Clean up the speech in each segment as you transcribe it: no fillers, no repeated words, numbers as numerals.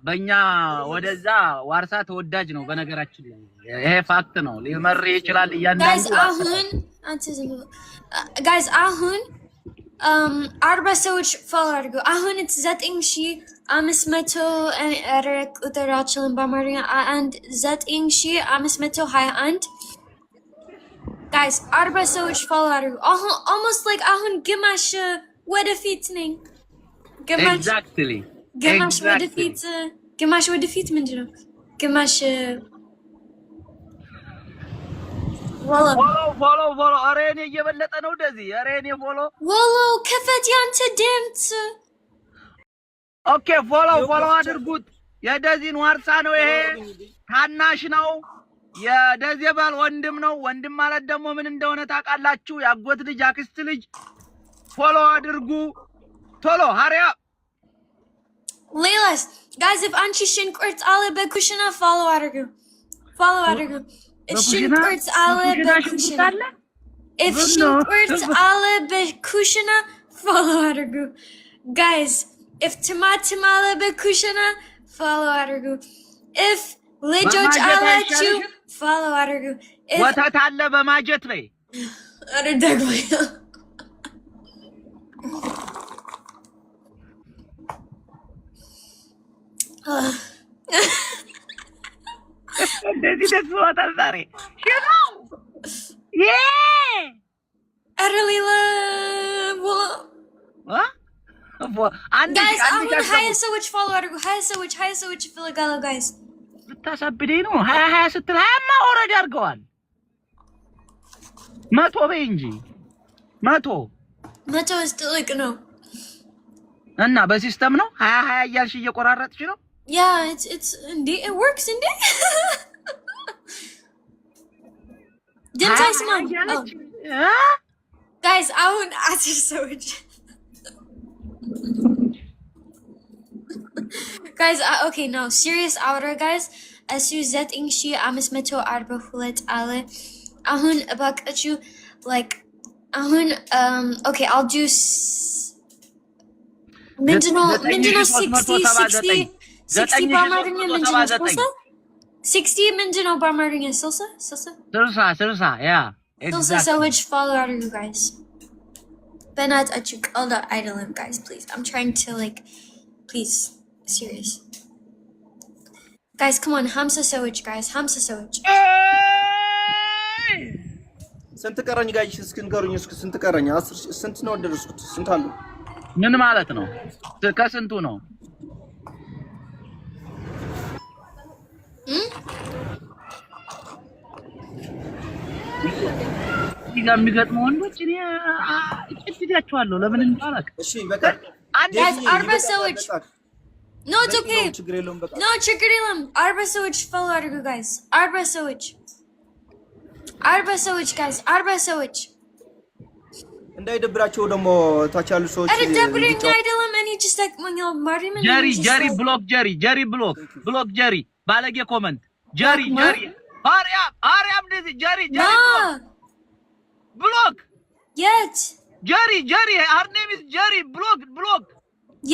በእኛ ወደዛ ዋርሳ ተወዳጅ ነው በነገራችን ላይ ይሄ ፋክት ነው ሊመር ይችላል እያንዳንዱ guys አሁን 40 ሰዎች follow አድርጉ አሁን it's 9500 ቁጥራችን በአማርኛ 9521 guys 40 ሰዎች follow አድርጉ almost like አሁን ግማሽ ወደፊት ነኝ ግማሽ exactly ግማሽ ወደፊት ምንድነው ግማሽ follow አሬኔ እየበለጠ ነው እንደዚህ አሬኔ follow ከፈት ያንተ ድምጽ ኦኬ follow አድርጉት የደዚን ዋርሳ ነው ይሄ ታናሽ ነው የደዘባል ወንድም ነው ወንድም ማለት ደግሞ ምን እንደሆነ ታውቃላችሁ ያጎት ልጅ አክስት ልጅ follow አድርጉ ቶሎ ሃሪያ Leilas, guys, if Anchi Shinkurt Ale Bekushina, follow Argu. If Shinkurt Ale Bekushina. If Shinkurt Ale Bekushina, follow Argu. Guys, if Tomatum Ale Bekushina, follow Argu. If Lijoj Ale Chu, follow Argu. What at Ale Bamajetre? Adagway. That's what I'm sorry. You know? Yeah! Aralila! What? Guys, I want to hire so much follower. Hire so much Filagalo, guys. That's a bit, no. Hire so much already are gone. Mato Benji. Mato is still like, no. And now, but system, no? Hire Yashi Yokorat, you know? Yeah, indeed it works indeed. Didn't I smell? Guys, I want to answer so much. Guys, okay, no, serious outer guys. As you zet ingshi amis meto arba hulet ale. Ahun abak achu like ahun okay, I'll do Mindino 60 በአማርኛ ምንድነው? 60 ምንድነው በአማርኛ? ስልሳ ያ ስልሳ ሰዎች follow አድርጉ guys. በእናታችሁ ቀልድ አይደለም guys, please. I'm trying to like, please, serious. Guys, come on, 50 ሰዎች guys, 50 ሰዎች. ስንት ቀረኝ ጋይስ? እስኪ ንገሩኝ እስኪ ስንት ቀረኝ? 10 ስንት ነው ደረስኩት? ስንት አሉ? ምን ማለት ነው? ከስንቱ ነው? የሚገጥመው ወንዶች እኔ እጭትያቸዋለሁ ለምን እንጣላቅ እሺ በቃ አንድ 40 ሰዎች No, it's okay. No, ችግር የለም 40 ሰዎች follow አድርጉ guys. 40 ሰዎች guys, 40 ሰዎች እንዳይደብራቸው ደግሞ ታች ያሉ ሰዎች አይደብረኝ አይደለም እኔ just like ማርያም ጀሪ ብሎክ ጀሪ ብሎክ ጀሪ ባለጌ ኮመንት ጀሪ አርያም እንደዚህ ጀሪ ብሎክ yet ጀሪ her name is ጀሪ ብሎክ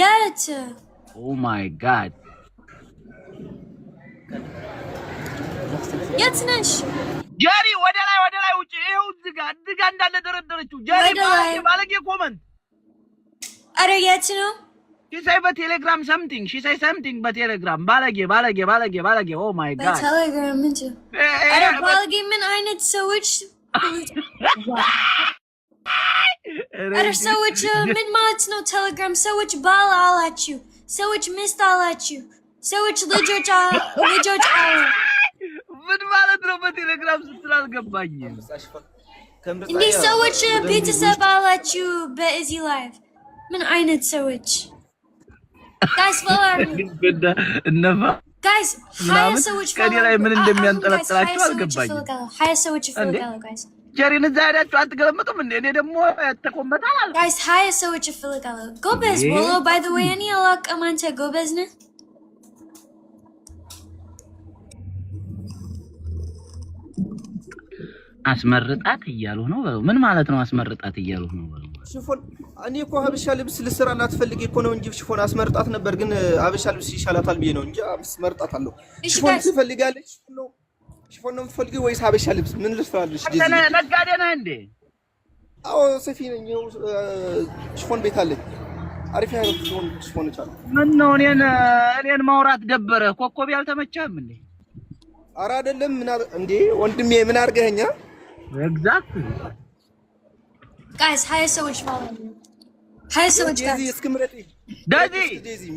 yet oh my god yet ነሽ ጀሪ ወደ ላይ ውጪ ይሄው ዝጋ እንዳለ ደረደረችው ጀሪ ባለጌ ኮመንት አረ yet ነው She say by Telegram something. She say something by Telegram. Balage. Oh my god. By Telegram into. Ada balage min aynet sewage. Ada sewage min malets no Telegram. Sewage bal all at you. Sewage missed all at you. Sewage legit ምን ማለት ነው በቴሌግራም ስላልገባኝ እንዴ ሰዎች ቤተሰብ አላችሁ በዚህ ላይቭ ምን አይነት ሰዎች guys follow guys higher ሰዎች ከኔ ላይ ምን እንደሚያንጠለጥላችሁ አልገባኝ higher ሰዎች follow guys ጀሪን ዛሬያችሁ አትገለምጡም እንዴ እኔ ደግሞ ተቆመጣል guys higher ሰዎች follow ጎበዝ ወሎ by the way እኔ አላውቅም አንተ ጎበዝ ነህ አስመርጣት እያሉ ነው ምን ማለት ነው አስመርጣት እያሉ ነው ሽፎን እኔ እኮ ሀበሻ ልብስ ልስራላት ፈልጌ እኮ ነው እንጂ ሽፎን አስመርጣት ነበር፣ ግን ሀበሻ ልብስ ይሻላታል ብዬ ነው እንጂ አስመርጣታለሁ። ሽፎን ትፈልጋለች? ሽፎን ነው የምትፈልጊው ወይስ ሀበሻ ልብስ? ምን ልስራልሽ? ነጋዴ ነህ እንዴ? አዎ ሰፊ ነኝ። ሽፎን ቤት አለኝ። አሪፍ ያለው ሽፎን ይቻላል። ምን ነው እኔን ማውራት ደበረ? ኮኮብ ያልተመቸህም እንዴ? ኧረ አይደለም። ምን እንዴ ወንድሜ ምን አድርገኸኛ? ኤግዛክትሊ guys, hire so much follow me. Hire so much guys. Daisy.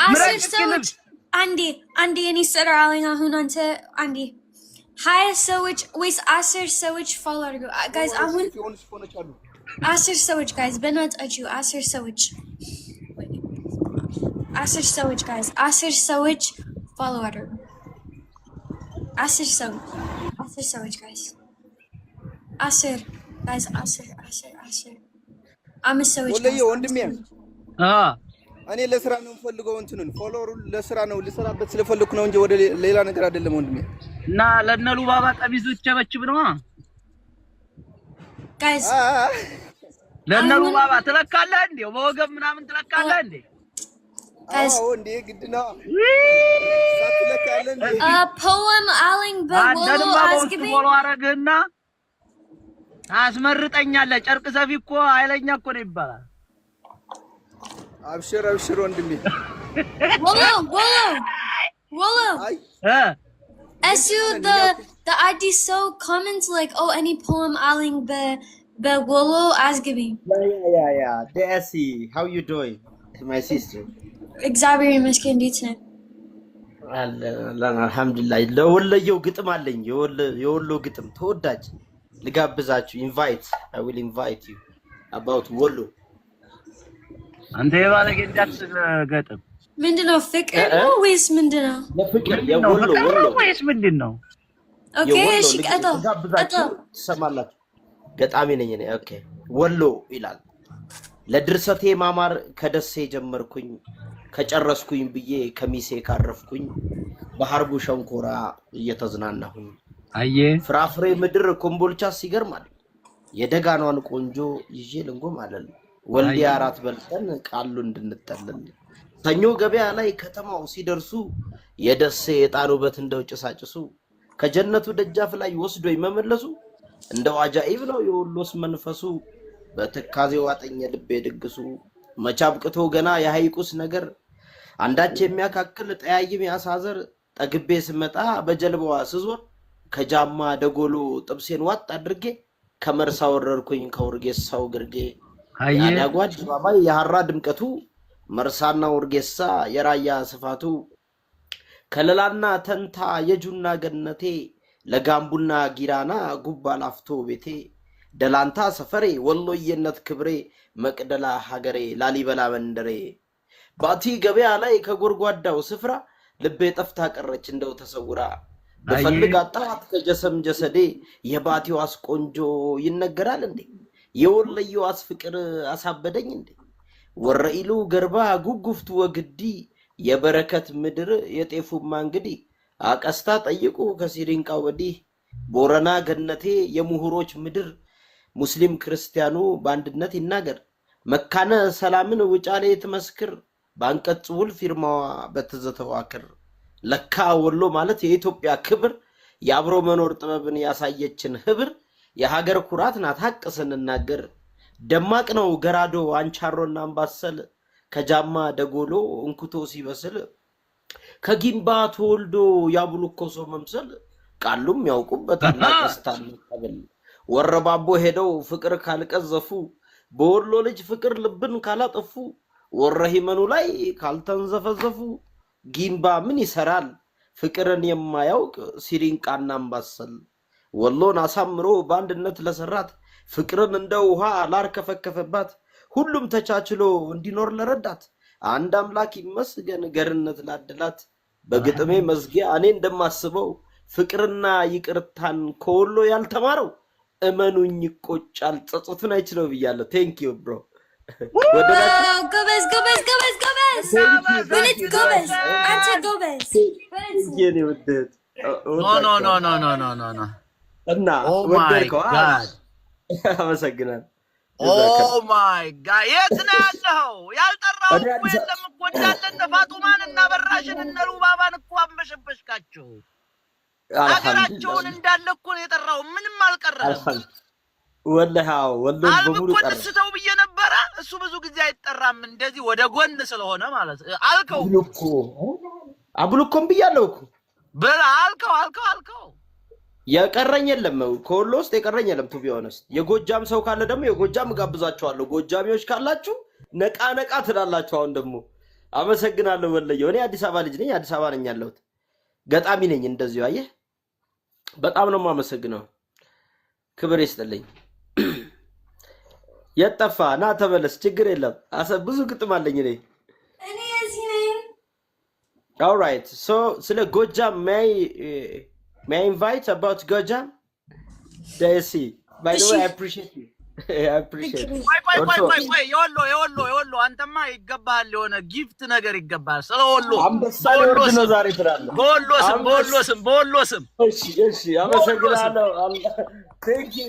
Hire so much. Andy, any sitter aling ahun ante Andy. Hire so much. Wait, Aser so much follow go. Guys, ahun. Aser so much guys. Benat aju. Aser so much. Aser so much guys. Aser so much follow order. Aser so much guys. Aser. Guys, Aser. I'm a sewage. ወለየ ወንድሜ እኔ ለስራ ነው ፈልገው እንትኑን ፎሎወሩ ለስራ ነው ልሰራበት ስለፈልኩ ነው እንጂ ወደ ሌላ ነገር አይደለም ወንድሜ። እና ለነሉ ባባ ቀሚሱ ቸበችብ ነው guys ለነሉ ባባ ትለካለህ እንዴ? በወገብ ምናምን ትለካለህ እንዴ? guys እንዴ ግድ ነው ሳትለካለህ እንዴ? poem aling በወሎ አስግቢ ወሎ አረግህና አስመርጠኛለህ። ጨርቅ ሰፊ እኮ ኃይለኛ እኮ ነው ይባላል። አብሽር ወንድሜ። ወሎ እሱ the Addis so comments like oh any poem aling በወሎ አስግቢ yeah Desi how you doing my sister እግዚአብሔር ይመስገን እንዴት ነህ? አልሐምዱሊላህ ለወለየው ግጥም አለኝ የወሎ ግጥም ተወዳጅ ልጋብዛችሁ invite I will invite you about ወሎ አንተ የባለጌ እንዳትገጥም ምንድነው ፍቅር ነው ወይስ ምንድነው? ለፍቅር የወሎ ወይስ ምንድነው? ኦኬ እሺ ቀጥታ ትሰማላችሁ ገጣሚ ነኝ እኔ ኦኬ ወሎ ይላል ለድርሰቴ ማማር ከደሴ ጀመርኩኝ ከጨረስኩኝ ብዬ ከሚሴ ካረፍኩኝ በሐርቡ ሸንኮራ እየተዝናናሁኝ አየ ፍራፍሬ ምድር ኮምቦልቻ ሲገርማል የደጋኗን ቆንጆ ይዤ ልንጎም አለል ወልዲያ አራት በልተን ቃሉ እንድንጠለል ሰኞ ገበያ ላይ ከተማው ሲደርሱ የደሴ የጣኑበት እንደው ጭሳጭሱ ከጀነቱ ደጃፍ ላይ ወስዶ ይመመለሱ እንደው አጃኢብ ነው የወሎስ መንፈሱ በተካዜው አጠኘ ልቤ ድግሱ መቻብቅቶ ገና የሃይቁስ ነገር አንዳች የሚያካክል ጠያይም ያሳዘር ጠግቤ ስመጣ በጀልባዋ ስዞር ከጃማ ደጎሎ ጥብሴን ዋጥ አድርጌ ከመርሳ ወረርኩኝ ከውርጌሳው ግርጌ ያዳጓድ ባባይ ያሐራ ድምቀቱ መርሳና ውርጌሳ የራያ ስፋቱ ከለላና ተንታ የጁና ገነቴ ለጋምቡና ጊራና ጉባ ላፍቶ ቤቴ ደላንታ ሰፈሬ ወሎየነት ክብሬ መቅደላ ሀገሬ ላሊበላ መንደሬ ባቲ ገበያ ላይ ከጎርጓዳው ስፍራ ልቤ ጠፍታ ቀረች እንደው ተሰውራ በፈልግ አጣት ከጀሰም ጀሰዴ የባቲው አስቆንጆ ይነገራል እንዴ የወለየው አስፍቅር አሳበደኝ እንዴ ወረኢሉ ገርባ ጉጉፍቱ ወግዲ የበረከት ምድር የጤፉማ እንግዲህ አቀስታ ጠይቁ ከሲሪንቃ ወዲህ ቦረና ገነቴ የምሁሮች ምድር ሙስሊም ክርስቲያኑ በአንድነት ይናገር መካነ ሰላምን ውጫሌ ትመስክር ባንቀጽ ውል ፊርማዋ በተዘተዋክር ለካ ወሎ ማለት የኢትዮጵያ ክብር ያብሮ መኖር ጥበብን ያሳየችን ህብር የሀገር ኩራት ናት ሐቅ ስንናገር ደማቅ ነው ገራዶ አንቻሮና አምባሰል ከጃማ ደጎሎ እንኩቶ ሲበስል ከጊምባ ተወልዶ ያብሉኮሶ መምሰል ቃሉም ያውቁበታል አቀስታን ተበል ወረባቦ ሄደው ፍቅር ካልቀዘፉ በወሎ ልጅ ፍቅር ልብን ካላጠፉ ወረሂመኑ ላይ ካልተንዘፈዘፉ ጊምባ ምን ይሰራል ፍቅርን የማያውቅ ሲሪንቃና አምባሰል ወሎን አሳምሮ በአንድነት ለሰራት ፍቅርን እንደ ውሃ ላርከፈከፈባት ሁሉም ተቻችሎ እንዲኖር ለረዳት አንድ አምላክ ይመስገን ገርነት ላድላት በግጥሜ መዝጊያ እኔ እንደማስበው ፍቅርና ይቅርታን ከወሎ ያልተማረው እመኑኝ ይቆጫል ጸጸቱን አይችለው ብያለሁ ቴንክ ዩ ብሮ ጎበዝ በለት ጎበዝ አንተ ጎበዝ የኔ ወደት ኖ እና ወደድከው አመሰግናለሁ ኦ ማይ ጋድ የት ነው ያለኸው? ያልጠራው እኮ የለም እኮ እንዳለ እነ ፋጡማን እና በራሽን እነ ሉባባን እኮ አንበሸበሽካቸው። አገራቸውን እንዳለ እኮ ነው የጠራው። ምንም አልቀረም። ወላሂ ወሎ በሙሉ ጠራ። አልኩ ብዬ ነበረ። እሱ ብዙ ጊዜ አይጠራም እንደዚህ ወደ ጎን ስለሆነ ማለት አልከው እኮ አብሉኮም ብያለሁ እኮ አልከው የቀረኝ የለም። ከወሎ ውስጥ የቀረኝ የለም። ቱ ቢሆንስ የጎጃም ሰው ካለ ደግሞ የጎጃም ጋብዛችኋለሁ። ጎጃሚዎች ካላችሁ ነቃ ነቃ ትላላችሁ። አሁን ደግሞ አመሰግናለሁ ወለየው። እኔ አዲስ አበባ ልጅ ነኝ። አዲስ አበባ ነኝ ያለሁት። ገጣሚ ነኝ። እንደዚሁ አየህ። በጣም ነው የማመሰግነው። ክብር ይስጥልኝ። የጠፋ ና ተመለስ። ችግር የለም። ብዙ ግጥም አለኝ እኔ እዚህ ነኝ። All right. So ስለ ጎጃም may I invite about Gojam? Daisy. By the way, I appreciate you. I appreciate you. ቆይ የወሎ አንተማ ይገባል የሆነ ጊፍት ነገር ይገባል። ስለ ወሎ አንበሳ ነው ዛሬ ትላለህ። በወሎ ስም እሺ አመሰግናለሁ። Thank you.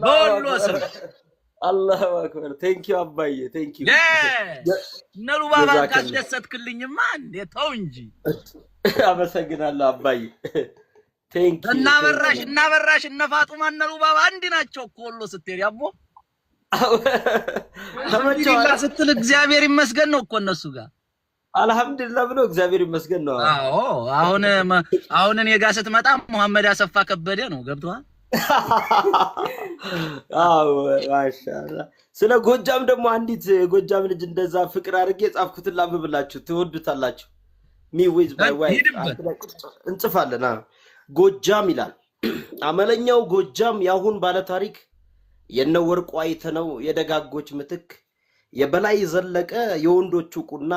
በወሎ ስም አላሁ አክበር። Thank you አባዬ። Thank you. እነ ሉባባን ካስደሰትክልኝማ እንዴ ተው እንጂ። አመሰግናለሁ አባዬ። Thank you. እና በራሽ እነ ፋጡማ እነ ሉባባ አንድ ናቸው እኮ ወሎ ስትሄድ ያቦ አልሐምዱሊላህ ስትል እግዚአብሔር ይመስገን ነው እኮ እነሱ ጋር አልሐምዱሊላህ ብሎ እግዚአብሔር ይመስገን ነው። አዎ አሁን እኔ ጋር ስትመጣ መሐመድ አሰፋ ከበደ ነው ገብቷል። አዎ ማሻአላህ። ስለ ጎጃም ደግሞ አንዲት ጎጃም ልጅ እንደዛ ፍቅር አድርጌ ጻፍኩትን ላንብብላችሁ ትወዱታላችሁ። ሚ ዊዝ ባይ ዋይ እንጽፋለን። ጎጃም ይላል አመለኛው ጎጃም ያሁን ባለ ታሪክ የነወርቁ አይተነው የደጋጎች ምትክ የበላይ ዘለቀ የወንዶቹ ቁና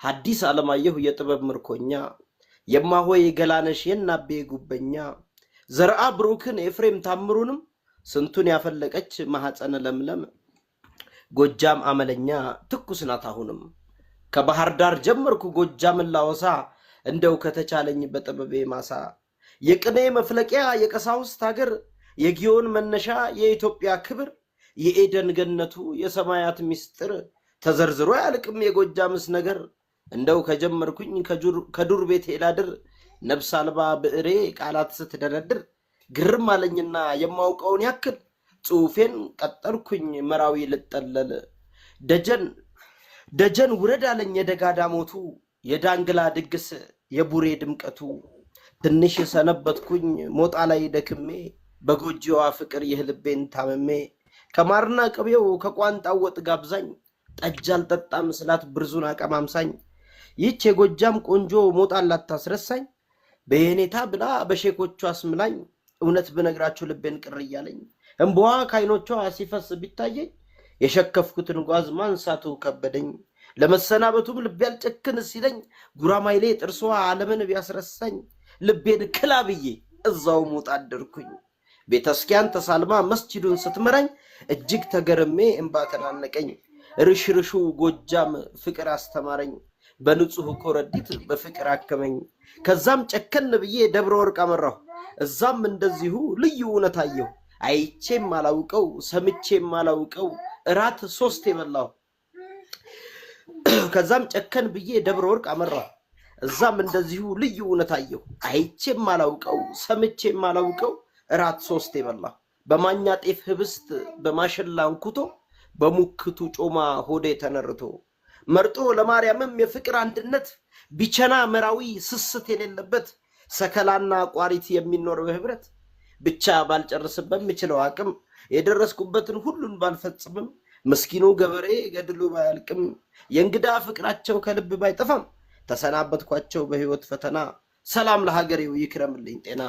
ሐዲስ ዓለማየሁ የጥበብ ምርኮኛ የማሆይ ገላነሽ የናቤ ጉበኛ ዘርአ ብሩክን ኤፍሬም ታምሩንም ስንቱን ያፈለቀች ማህፀነ ለምለም ጎጃም አመለኛ ትኩስ ናት አሁንም ከባህር ዳር ጀመርኩ ጎጃምን ላወሳ እንደው ከተቻለኝ በጥበቤ ማሳ የቅኔ መፍለቂያ የቀሳውስት ሀገር የጊዮን መነሻ የኢትዮጵያ ክብር የኤደን ገነቱ የሰማያት ሚስጥር ተዘርዝሮ ያልቅም የጎጃምስ ነገር እንደው ከጀመርኩኝ ከዱር ቤት ሄላድር ነብስ አልባ ብዕሬ ቃላት ስትደረድር ግርም አለኝና የማውቀውን ያክል ጽሑፌን ቀጠልኩኝ መራዊ ልጠለል ደጀን ውረድ አለኝ የደጋዳሞቱ የዳንግላ ድግስ የቡሬ ድምቀቱ ትንሽ ሰነበትኩኝ ሞጣ ላይ ደክሜ በጎጆዋ ፍቅር የህልቤን ታመሜ ከማርና ቅቤው ከቋንጣው ወጥ ጋብዛኝ ጠጅ አልጠጣም ስላት ብርዙን አቀማምሳኝ ይህች የጎጃም ቆንጆ ሞጣን ላታስረሳኝ በየኔታ ብላ በሼኮቿ አስምላኝ እውነት ብነግራችሁ ልቤን ቅር እያለኝ እንቧ ካይኖቿ ሲፈስ ቢታየኝ የሸከፍኩትን ጓዝ ማንሳቱ ከበደኝ ለመሰናበቱም ልቤ ያልጨክን ሲለኝ ጉራማይሌ ጥርሷ ዓለምን ቢያስረሳኝ ልቤን ክላብዬ እዛው ሞጣ አደርኩኝ ቤተስኪያን ተሳልማ መስጂዱን ስትመራኝ እጅግ ተገርሜ እንባ ተናነቀኝ ርሽርሹ ጎጃም ፍቅር አስተማረኝ በንጹህ ኮረዲት በፍቅር አከመኝ ከዛም ጨከን ብዬ ደብረ ወርቅ አመራሁ እዛም እንደዚሁ ልዩ እውነት አየሁ አይቼም አላውቀው ሰምቼም አላውቀው እራት 3 የበላሁ ከዛም ጨከን ብዬ ደብረ ወርቅ አመራሁ እዛም እንደዚሁ ልዩ እውነት አየሁ አይቼም አላውቀው ሰምቼም አላውቀው እራት 3 የበላሁ በማኛ ጤፍ ህብስት በማሸላ እንኩቶ በሙክቱ ጮማ ሆዴ ተነርቶ መርጦ ለማርያምም የፍቅር አንድነት ቢቸና መራዊ ስስት የሌለበት ሰከላና ቋሪት የሚኖር በህብረት ብቻ ባልጨርስበት ምችለው አቅም የደረስኩበትን ሁሉን ባልፈጽምም ምስኪኑ ገበሬ ገድሉ ባያልቅም የእንግዳ ፍቅራቸው ከልብ ባይጠፋም ተሰናበትኳቸው በህይወት ፈተና ሰላም ለሀገሬው ይክረምልኝ ጤና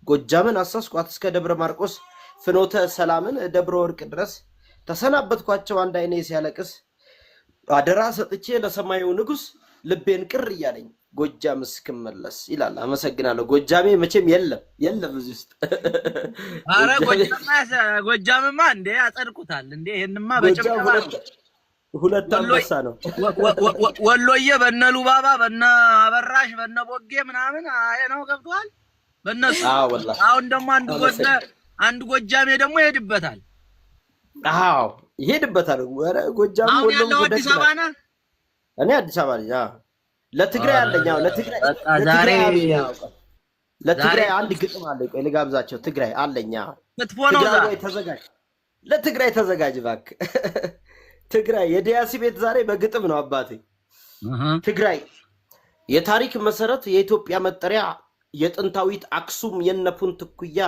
ጎጃምን አሳስኳት እስከ ደብረ ማርቆስ ፍኖተ ሰላምን ደብረ ወርቅ ድረስ ተሰናበትኳቸው አንድ አይኔ ሲያለቅስ አደራ ሰጥቼ ለሰማዩ ንጉስ ልቤን ቅር እያለኝ ጎጃም እስክመለስ ይላል። አመሰግናለሁ። ጎጃሜ መቼም የለም እዚህ ውስጥ አረ ጎጃምማ እንዴ ያጸድቁታል እንዴ ይሄንማ በጭብጨባ ሁለት አንበሳ ነው ወሎዬ በነ ሉባባ በነ አበራሽ በነ ቦጌ ምናምን አይ ነው ገብቷል በእነሱ አሁን ደግሞ አንድ ጎጃሜ ደግሞ ይሄድበታል አዎ ይሄድበታል። ወረ ጎጃም አሁን ወሎም ያለው አዲስ አበባ ነህ? እኔ አዲስ አበባ ልጅ። ለትግራይ አለኝ። አዎ ለትግራይ ዛሬ ለትግራይ አንድ ግጥም አለ። ቆይ ልጋብዛቸው። ትግራይ አለኝ። ክትፎ ነው ዛሬ። ተዘጋጅ፣ ለትግራይ ተዘጋጅ እባክህ። ትግራይ የዲያሲ ቤት ዛሬ በግጥም ነው አባቴ። ትግራይ የታሪክ መሰረት፣ የኢትዮጵያ መጠሪያ፣ የጥንታዊት አክሱም የነፑን ትኩያ፣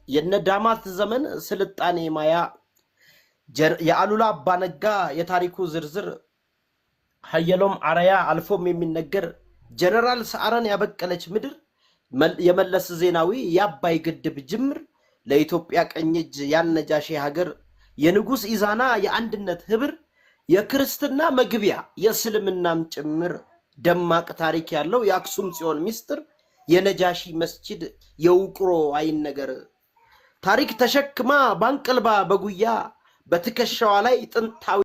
የነዳማት ዘመን ስልጣኔ ማያ፣ የአሉላ አባነጋ የታሪኩ ዝርዝር፣ ሀየሎም አራያ አልፎም የሚነገር፣ ጀነራል ሰዓረን ያበቀለች ምድር፣ የመለስ ዜናዊ የአባይ ግድብ ጅምር፣ ለኢትዮጵያ ቀኝ እጅ ያነጃሼ ሀገር፣ የንጉስ ኢዛና የአንድነት ህብር፣ የክርስትና መግቢያ የእስልምናም ጭምር፣ ደማቅ ታሪክ ያለው የአክሱም ጽዮን ሚስጥር፣ የነጃሺ መስጂድ የውቅሮ አይን ነገር፣ ታሪክ ተሸክማ ባንቀልባ በጉያ በትከሻዋ ላይ ጥንታዊ